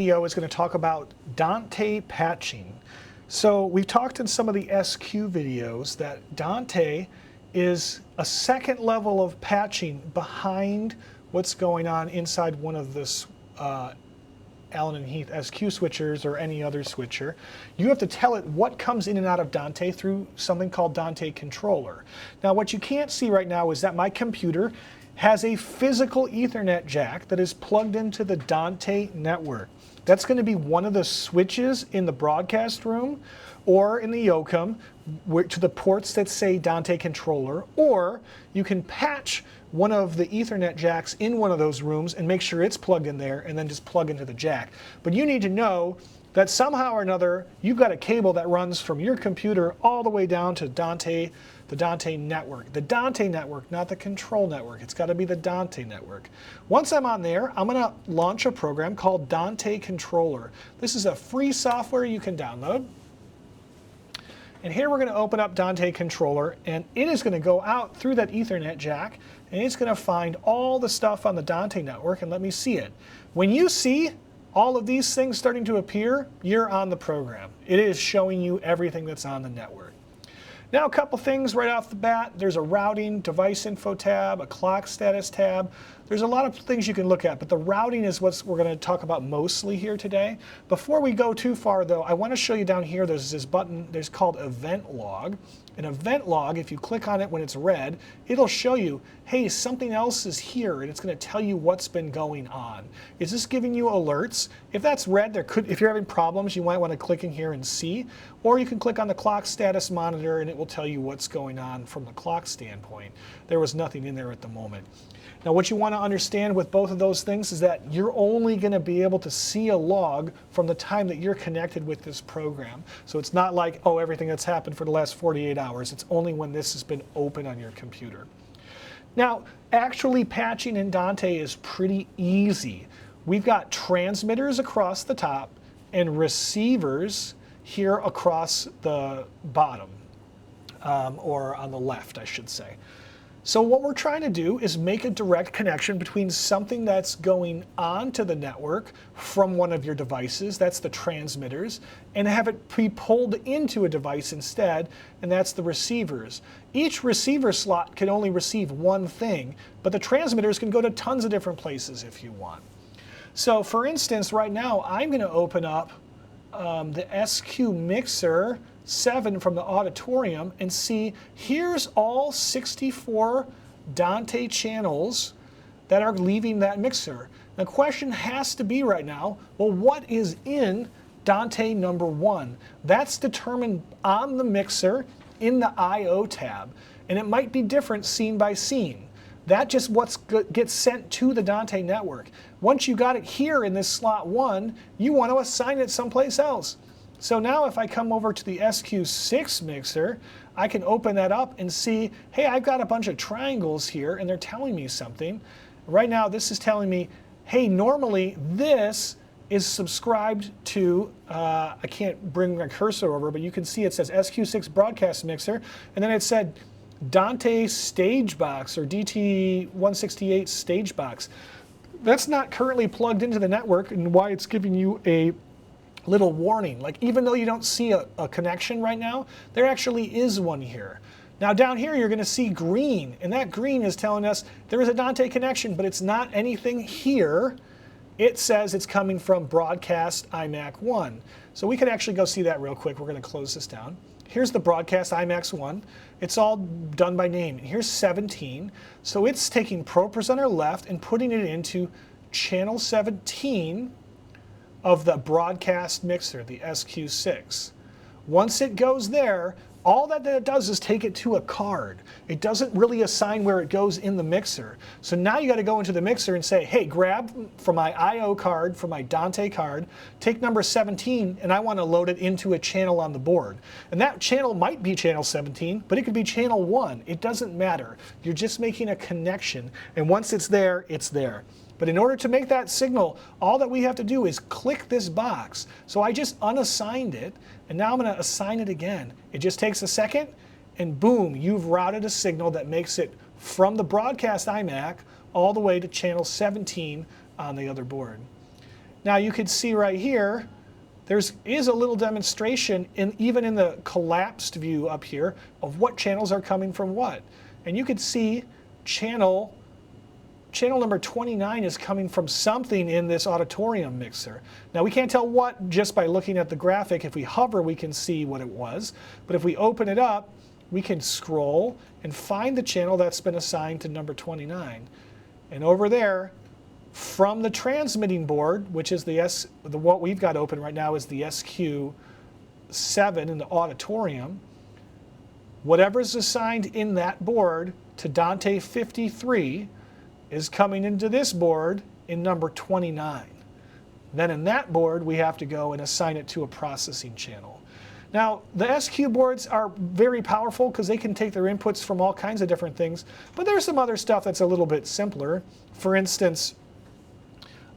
Video is going to talk about Dante patching. So we've talked in some of the SQ videos that Dante is a second level of patching behind what's going on inside one of this Allen and Heath SQ switchers or any other switcher. You have to tell it what comes in and out of Dante through something called Dante controller. Now what you can't see right now is that my computer has a physical Ethernet jack that is plugged into the Dante network. That's going to be one of the switches in the broadcast room or in the Yoakum to the ports that say Dante controller, or you can patch one of the Ethernet jacks in one of those rooms and make sure it's plugged in there and then just plug into the jack. But you need to know that somehow or another you've got a cable that runs from your computer all the way down to Dante, the Dante network. The Dante network, not the control network. It's got to be the Dante network. Once I'm on there, I'm going to launch a program called Dante Controller. This is a free software you can download. And here we're going to open up Dante Controller, and it is going to go out through that Ethernet jack, and it's going to find all the stuff on the Dante network and let me see it. When you see all of these things starting to appear, you're on the program. It is showing you everything that's on the network. Now a couple things right off the bat. There's a routing device info tab, a clock status tab. There's a lot of things you can look at, but the routing is what we're going to talk about mostly here today. Before we go too far though, I want to show you down here, there's this button, there's called event log. An event log, if you click on it when it's red, it'll show you, hey, something else is here, and it's going to tell you what's been going on. Is this giving you alerts? If that's red, if you're having problems, you might want to click in here and see, or you can click on the clock status monitor and it will tell you what's going on from the clock standpoint. There was nothing in there at the moment. Now what you want to understand with both of those things is that you're only going to be able to see a log from the time that you're connected with this program. So it's not like, oh, everything that's happened for the last 48 hours. It's only when this has been open on your computer. Now, actually patching in Dante is pretty easy. We've got transmitters across the top and receivers here across the bottom, or on the left, I should say. So what we're trying to do is make a direct connection between something that's going onto the network from one of your devices, that's the transmitters, and have it pre-pulled into a device instead, and that's the receivers. Each receiver slot can only receive one thing, but the transmitters can go to tons of different places if you want. So for instance, right now I'm going to open up the SQ Mixer 7 from the auditorium and see here's all 64 Dante channels that are leaving that mixer. The question has to be right now, well, what is in Dante number 1? That's determined on the mixer in the I/O tab, and it might be different scene by scene. That's just what gets sent to the Dante network. Once you got it here in this slot 1, you want to assign it someplace else. So now if I come over to the SQ6 mixer, I can open that up and see, hey, I've got a bunch of triangles here and they're telling me something. Right now this is telling me, hey, normally this is subscribed to, I can't bring my cursor over, but you can see it says SQ6 broadcast mixer, and then it said Dante stage box or DT168 stage box. That's not currently plugged into the network, and why it's giving you a little warning. Like, even though you don't see a connection right now, there actually is one here. Now down here you're going to see green, and that green is telling us there is a Dante connection, but it's not anything here. It says it's coming from broadcast IMAC 1. So we can actually go see that real quick. We're going to close this down. Here's the broadcast IMAX 1. It's all done by name. And here's 17. So it's taking probe presenter left and putting it into channel 17 of the broadcast mixer, the SQ6. Once it goes there, all that it does is take it to a card. It doesn't really assign where it goes in the mixer. So now you got to go into the mixer and say, hey, grab from my I/O card, from my Dante card, take number 17, and I want to load it into a channel on the board. And that channel might be channel 17, but it could be channel 1. It doesn't matter. You're just making a connection, and once it's there, it's there. But in order to make that signal, all that we have to do is click this box. So I just unassigned it, and now I'm going to assign it again. It just takes a second, and boom, you've routed a signal that makes it from the broadcast iMac all the way to channel 17 on the other board. Now you can see right here, there is a little demonstration even in the collapsed view up here of what channels are coming from what. And you can see channel number 29 is coming from something in this auditorium mixer. Now we can't tell what just by looking at the graphic. If we hover, we can see what it was. But if we open it up, we can scroll and find the channel that's been assigned to number 29. And over there, from the transmitting board, which is what we've got open right now is the SQ7 in the auditorium, whatever's assigned in that board to Dante 53 is coming into this board in number 29. Then in that board, we have to go and assign it to a processing channel. Now, the SQ boards are very powerful because they can take their inputs from all kinds of different things, but there's some other stuff that's a little bit simpler. For instance,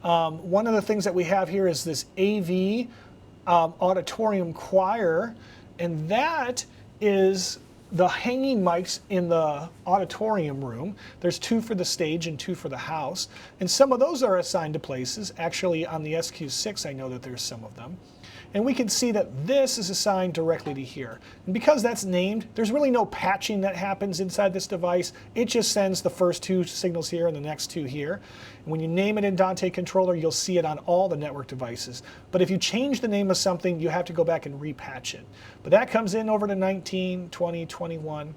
one of the things that we have here is this AV auditorium choir, and that is the hanging mics in the auditorium room. There's 2 for the stage and 2 for the house, and some of those are assigned to places. Actually, on the SQ6, I know that there's some of them. And we can see that this is assigned directly to here. And because that's named, there's really no patching that happens inside this device. It just sends the first 2 signals here and the next 2 here. And when you name it in Dante Controller, you'll see it on all the network devices. But if you change the name of something, you have to go back and repatch it. But that comes in over to 19, 20, 21.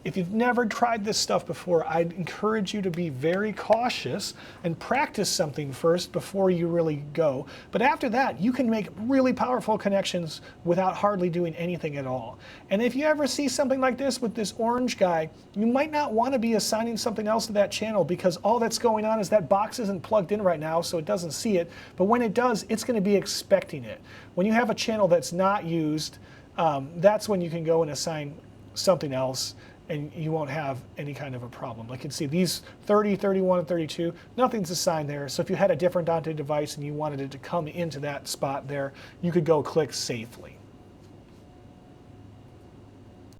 If you've never tried this stuff before, I'd encourage you to be very cautious and practice something first before you really go. But after that, you can make really powerful connections without hardly doing anything at all. And if you ever see something like this with this orange guy, you might not want to be assigning something else to that channel because all that's going on is that box isn't plugged in right now, so it doesn't see it. But when it does, it's going to be expecting it. When you have a channel that's not used, that's when you can go and assign something else, and you won't have any kind of a problem. Like you can see these 30, 31, and 32, nothing's assigned there. So if you had a different Dante device and you wanted it to come into that spot there, you could go click safely.